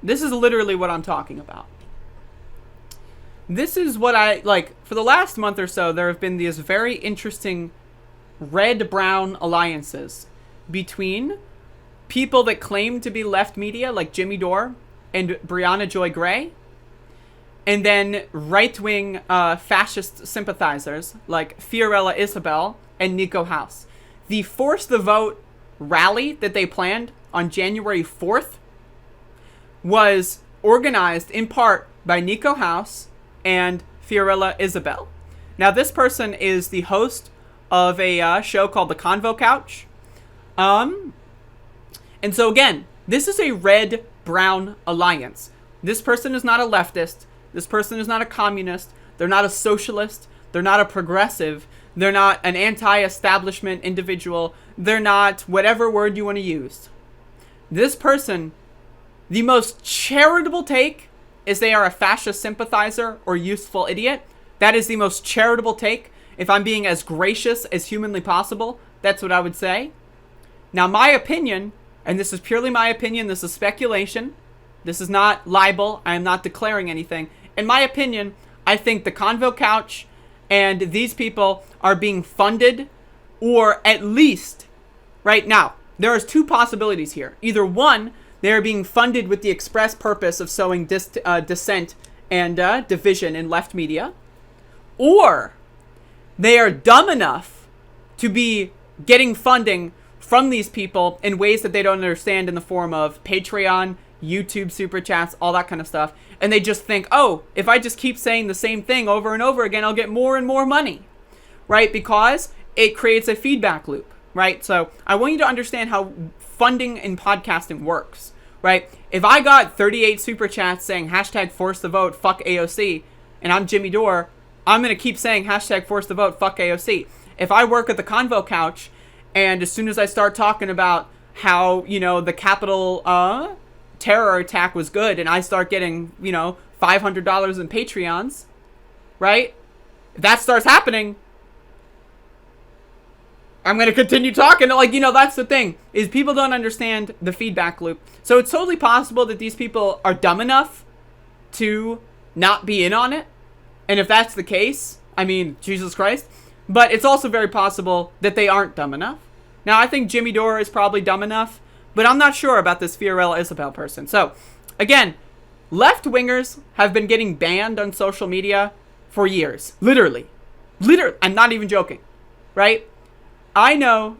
This is literally what I'm talking about. This is what for the last month or so, there have been these very interesting red-brown alliances between people that claim to be left media, like Jimmy Dore and Brianna Joy Gray, and then right-wing fascist sympathizers like Fiorella Isabel and Nico House. The Force the Vote rally that they planned on January 4th was organized in part by Nico House and Fiorella Isabel. Now, this person is the host of a show called the Convo Couch. And so, again, this is a red-brown alliance. This person is not a leftist. This person is not a communist. They're not a socialist. They're not a progressive. They're not an anti-establishment individual. They're not whatever word you want to use. This person, the most charitable take is they are a fascist sympathizer or useful idiot. That is the most charitable take. If I'm being as gracious as humanly possible, that's what I would say. Now, my opinion, and this is purely my opinion, this is speculation. This is not libel. I am not declaring anything. In my opinion, I think the Convo Couch and these people are being funded, or at least, right now, there is two possibilities here. Either one, they are being funded with the express purpose of sowing dissent and division in left media, or they are dumb enough to be getting funding from these people in ways that they don't understand, in the form of Patreon, YouTube super chats, all that kind of stuff. And they just think, oh, if I just keep saying the same thing over and over again, I'll get more and more money, right? Because it creates a feedback loop, right? So I want you to understand how funding in podcasting works, right? If I got 38 super chats saying hashtag force the vote, fuck AOC, and I'm Jimmy Dore, I'm going to keep saying hashtag force the vote, fuck AOC. If I work at the Convo Couch, and as soon as I start talking about how, the Capitol terror attack was good, and I start getting, $500 in Patreons, right? If that starts happening, I'm going to continue talking. That's the thing, is people don't understand the feedback loop. So it's totally possible that these people are dumb enough to not be in on it. And if that's the case, I mean, Jesus Christ. But it's also very possible that they aren't dumb enough. Now, I think Jimmy Dore is probably dumb enough, but I'm not sure about this Fiorella Isabel person. So, again, left-wingers have been getting banned on social media for years. Literally. I'm not even joking, right? I know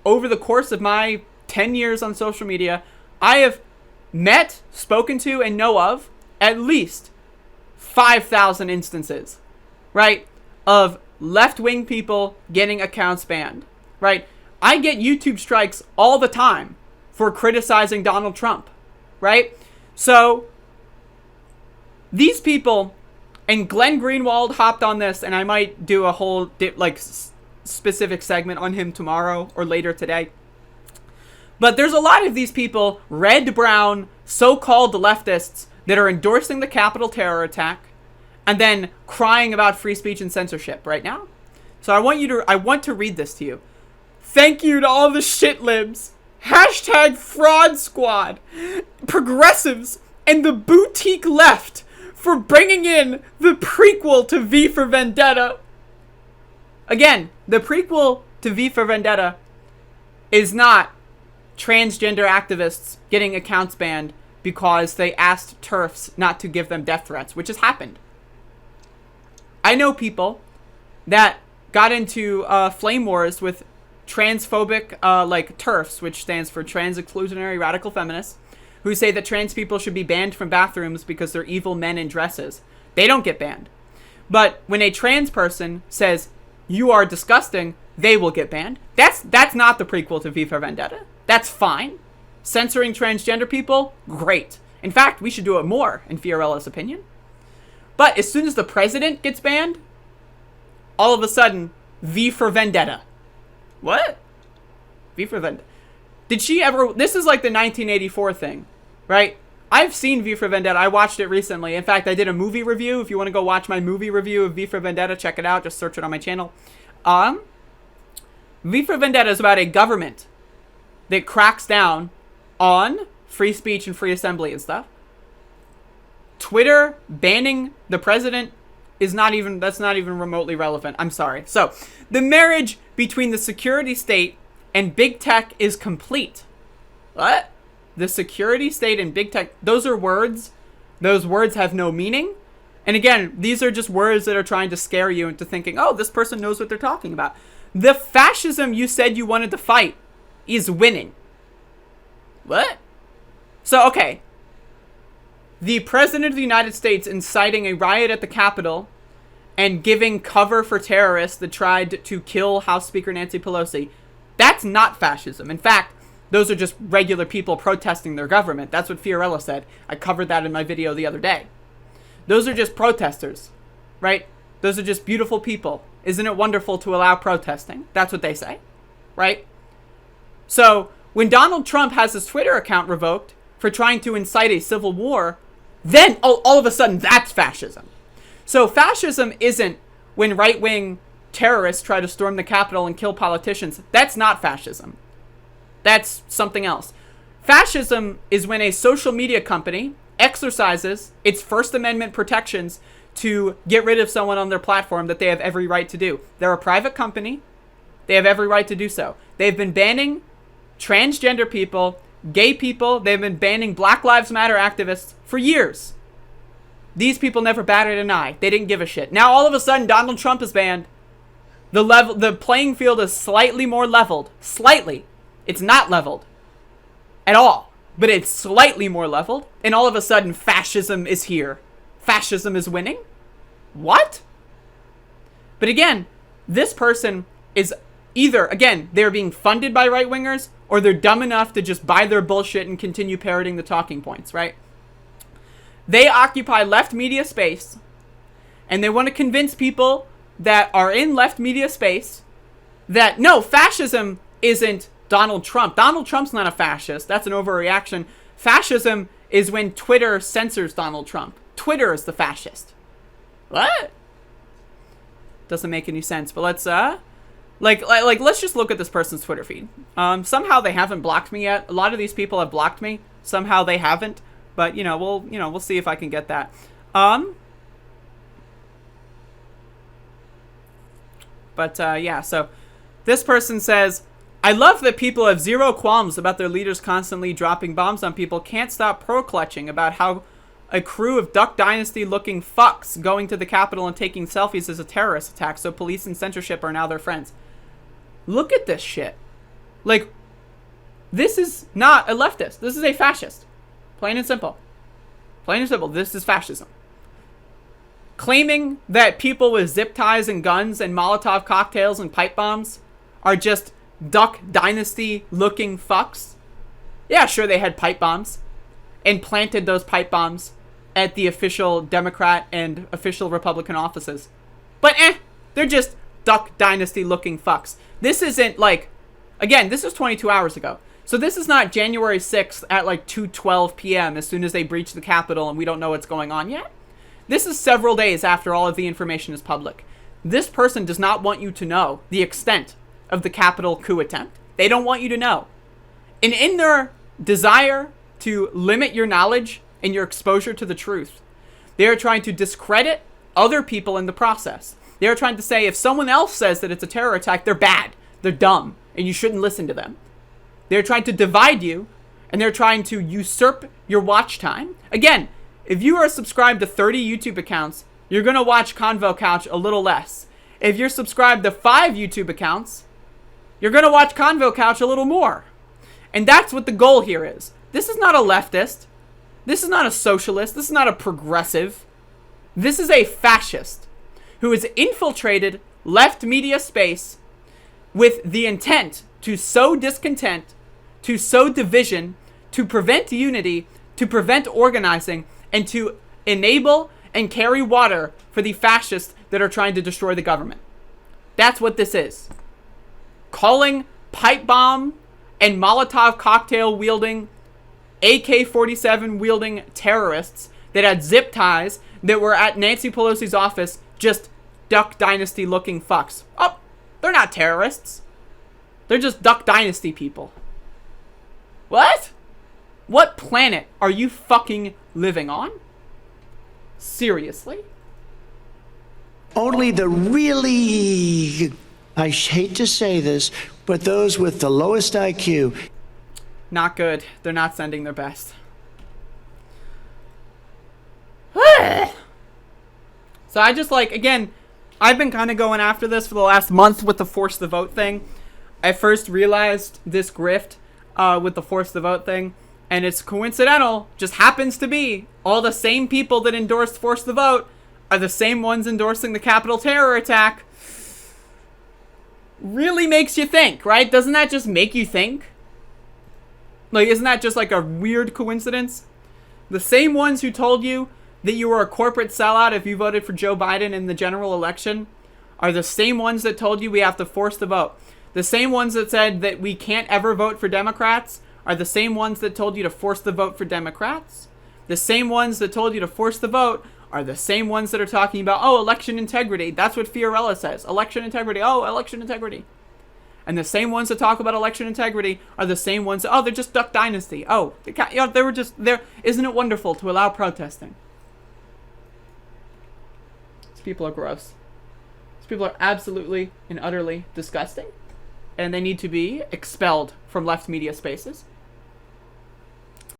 over the course of my 10 years on social media, I have met, spoken to, and know of at least 5,000 instances, right, of left-wing people getting accounts banned, right? I get YouTube strikes all the time for criticizing Donald Trump, right? So these people, and Glenn Greenwald hopped on this, and I might do a whole specific segment on him tomorrow or later today. But there's a lot of these people, red, brown, so-called leftists, that are endorsing the Capitol terror attack and then crying about free speech and censorship right now. So I want to read this to you. Thank you to all the shit libs, hashtag fraud squad, progressives, and the boutique left for bringing in the prequel to V for Vendetta. Again, the prequel to V for Vendetta is not transgender activists getting accounts banned because they asked TERFs not to give them death threats, which has happened. I know people that got into flame wars with transphobic TERFs, which stands for trans exclusionary radical feminists, who say that trans people should be banned from bathrooms because they're evil men in dresses. They don't get banned. But when a trans person says, you are disgusting, they will get banned. That's not the prequel to V for Vendetta. That's fine. Censoring transgender people, great. In fact, we should do it more, in Fiorella's opinion. But as soon as the president gets banned, all of a sudden, V for Vendetta. What? V for Vendetta. Did she ever... This is like the 1984 thing, right? I've seen V for Vendetta. I watched it recently. In fact, I did a movie review. If you want to go watch my movie review of V for Vendetta, check it out. Just search it on my channel. V for Vendetta is about a government that cracks down on free speech and free assembly and stuff. Twitter banning the president that's not even remotely relevant. I'm sorry. So, the marriage between the security state and big tech is complete. What? The security state and big tech, those are words. Those words have no meaning. And again, these are just words that are trying to scare you into thinking, oh, this person knows what they're talking about. The fascism you said you wanted to fight is winning. What? So, okay. The President of the United States inciting a riot at the Capitol and giving cover for terrorists that tried to kill House Speaker Nancy Pelosi, that's not fascism. In fact, those are just regular people protesting their government. That's what Fiorella said. I covered that in my video the other day. Those are just protesters, right? Those are just beautiful people. Isn't it wonderful to allow protesting? That's what they say, right? So, when Donald Trump has his Twitter account revoked for trying to incite a civil war, then all of a sudden that's fascism. So fascism isn't when right-wing terrorists try to storm the Capitol and kill politicians. That's not fascism. That's something else. Fascism is when a social media company exercises its First Amendment protections to get rid of someone on their platform that they have every right to do. They're a private company. They have every right to do so. They've been banning transgender people, gay people. They've been banning Black Lives Matter activists for years. These people never batted an eye. They didn't give a shit. Now all of a sudden Donald Trump is banned. The playing field is slightly more leveled. Slightly. It's not leveled at all, but it's slightly more leveled. And all of a sudden fascism is here. Fascism is winning? What? But again, this person is either, again, they're being funded by right-wingers or they're dumb enough to just buy their bullshit and continue parroting the talking points, right? They occupy left media space, and they want to convince people that are in left media space that, no, fascism isn't Donald Trump. Donald Trump's not a fascist. That's an overreaction. Fascism is when Twitter censors Donald Trump. Twitter is the fascist. What? Doesn't make any sense. But let's let's just look at this person's Twitter feed. Somehow they haven't blocked me yet. A lot of these people have blocked me. Somehow they haven't. But we'll see if I can get that. Yeah. So this person says, I love that people have zero qualms about their leaders constantly dropping bombs on people. Can't stop pro-clutching about how a crew of Duck Dynasty-looking fucks going to the Capitol and taking selfies is a terrorist attack, so police and censorship are now their friends. Look at this shit. Like, this is not a leftist. This is a fascist. Plain and simple. Plain and simple. This is fascism. Claiming that people with zip ties and guns and Molotov cocktails and pipe bombs are just Duck Dynasty-looking fucks. Yeah, sure, they had pipe bombs and planted those pipe bombs at the official Democrat and official Republican offices. But they're just Duck Dynasty-looking fucks. This isn't like, again, this was 22 hours ago. So this is not January 6th at like 2:12 p.m. as soon as they breach the Capitol and we don't know what's going on yet. This is several days after all of the information is public. This person does not want you to know the extent of the Capitol coup attempt. They don't want you to know. And in their desire to limit your knowledge and your exposure to the truth, they are trying to discredit other people in the process. They are trying to say if someone else says that it's a terror attack, they're bad, they're dumb, and you shouldn't listen to them. They're trying to divide you, and they're trying to usurp your watch time. Again, if you are subscribed to 30 YouTube accounts, you're going to watch Convo Couch a little less. If you're subscribed to 5 YouTube accounts, you're going to watch Convo Couch a little more. And that's what the goal here is. This is not a leftist. This is not a socialist. This is not a progressive. This is a fascist who has infiltrated left media space with the intent to sow discontent, to sow division, to prevent unity, to prevent organizing, and to enable and carry water for the fascists that are trying to destroy the government. That's what this is. Calling pipe bomb and Molotov cocktail wielding, AK-47 wielding terrorists that had zip ties that were at Nancy Pelosi's office just Duck Dynasty looking fucks. Oh, they're not terrorists. They're just Duck Dynasty people. What? What planet are you fucking living on? Seriously? Only the really, I hate to say this, but those with the lowest IQ. Not good. They're not sending their best. So I just like, again, I've been kind of going after this for the last month with the force the vote thing. I first realized this grift with the force the vote thing, and it's coincidental, just happens to be all the same people that endorsed force the vote are the same ones endorsing the Capitol terror attack. Really makes you think, right? Doesn't that just make you think? Like, isn't that just like a weird coincidence? The same ones who told you that you were a corporate sellout if you voted for Joe Biden in the general election are the same ones that told you we have to force the vote. The same ones that said that we can't ever vote for Democrats are the same ones that told you to force the vote for Democrats. The same ones that told you to force the vote are the same ones that are talking about, oh, election integrity. That's what Fiorella says. Election integrity. Oh, election integrity. And the same ones that talk about election integrity are the same ones that, oh, they're just Duck Dynasty. Oh, they were just there. Isn't it wonderful to allow protesting? These people are gross. These people are absolutely and utterly disgusting. And they need to be expelled from left media spaces.